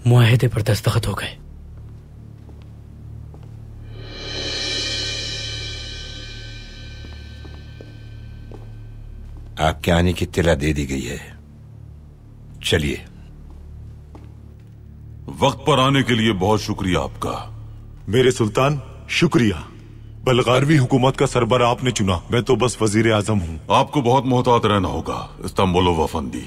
मुआहदे पर दस्तखत हो गए। आपके आने की इत्तला दे दी गई है, चलिए। वक्त पर आने के लिए बहुत शुक्रिया आपका। मेरे सुल्तान, शुक्रिया। बल्गारवी हुकूमत का सरबराह आपने चुना, मैं तो बस वजीर आजम हूँ। आपको बहुत मोहतात रहना होगा इस्तांबुलोव अफंदी।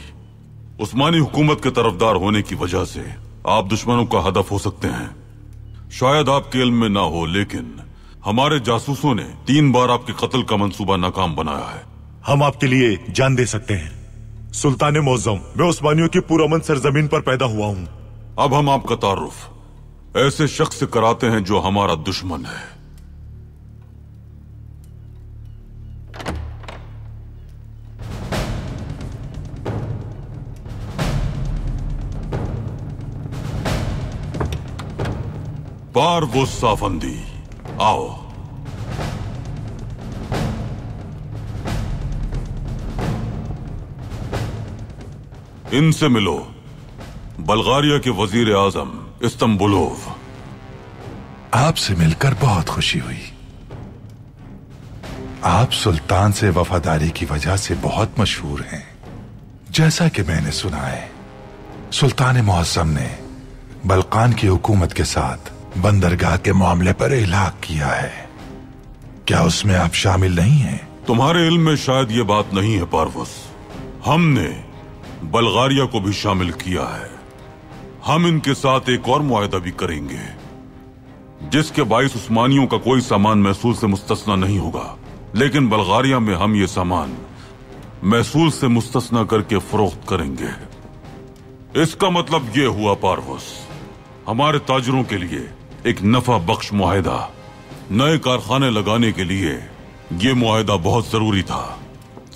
उस्मानी हुकूमत के तरफदार होने की वजह से आप दुश्मनों का हदफ हो सकते हैं। शायद आपके इल्म में ना हो, लेकिन हमारे जासूसों ने 3 बार आपके कत्ल का मंसूबा नाकाम बनाया है। हम आपके लिए जान दे सकते हैं। सुल्तान मोअज़्ज़म, मैं उस्मानियों की पुरअमन सरजमीन पर पैदा हुआ हूँ। अब हम आपका तारुफ ऐसे शख्स से कराते हैं जो हमारा दुश्मन है। पारवुस अफंदी, आओ। इनसे मिलो, बल्गारिया के वजीर आजम इस्तांबुलोव। आपसे मिलकर बहुत खुशी हुई। आप सुल्तान से वफादारी की वजह से बहुत मशहूर हैं। जैसा कि मैंने सुना है, सुल्तान मुअज़्ज़म ने बल्कान की हुकूमत के साथ बंदरगाह के मामले पर इलाक किया है। क्या उसमें आप शामिल नहीं हैं? तुम्हारे इल्म में शायद ये बात नहीं है पारवुस। हमने बल्गारिया को भी शामिल किया है। हम इनके साथ एक और मुआहदा भी करेंगे, जिसके बाइस उस्मानियों का कोई सामान महसूल से मुस्तस्ना नहीं होगा। लेकिन बल्गारिया में हम ये सामान महसूल से मुस्तस्ना करके फरोख्त करेंगे। इसका मतलब ये हुआ पारवुस, हमारे ताजरों के लिए एक नफा बख्श मुआहदा। नए कारखाने लगाने के लिए ये मुआहदा बहुत जरूरी था।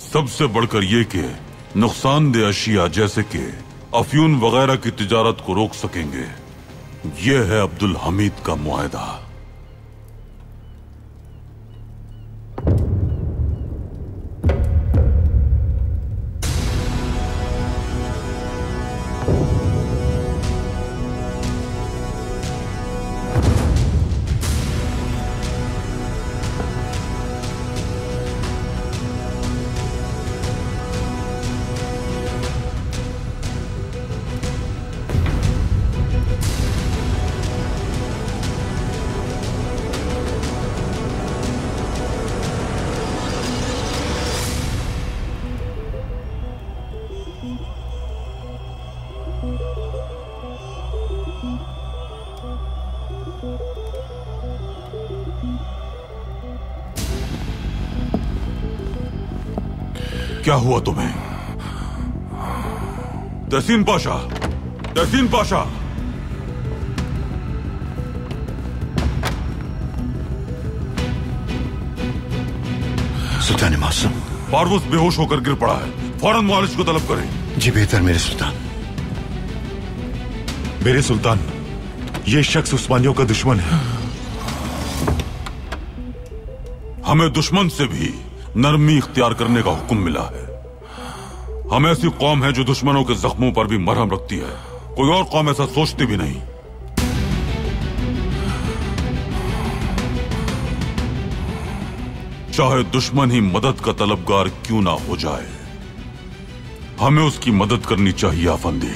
सबसे बढ़कर यह कि नुकसानदेह अशिया जैसे कि अफ्यून वगैरह की तिजारत को रोक सकेंगे। यह है अब्दुल हमीद का मुआहदा। क्या हुआ तुम्हें? तहसीन पाशा, तहसीन पाशा! सुल्तान मुअज़्ज़म, पारवुस बेहोश होकर गिर पड़ा है। फौरन मुआलिज को तलब करें। जी बेहतर मेरे सुल्तान। मेरे सुल्तान, ये शख्स उस्मानियों का दुश्मन है। हमें दुश्मन से भी नरमी इख्तियार करने का हुक्म मिला है। हम ऐसी कौम है जो दुश्मनों के जख्मों पर भी मरहम रखती है। कोई और कौम ऐसा सोचती भी नहीं। चाहे दुश्मन ही मदद का तलबगार क्यों ना हो जाए, हमें उसकी मदद करनी चाहिए अफंदी।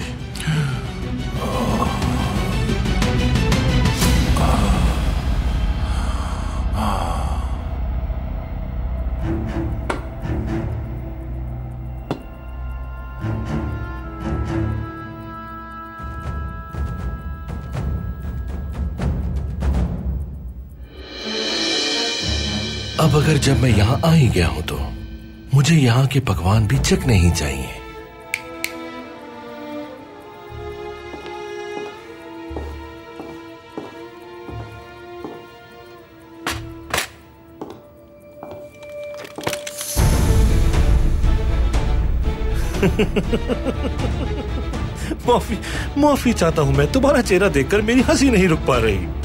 अब अगर जब मैं यहाँ आ ही गया हूं तो मुझे यहाँ के पकवान भी चखने ही चाहिए। माफी चाहता हूं मैं, तुम्हारा चेहरा देखकर मेरी हंसी नहीं रुक पा रही।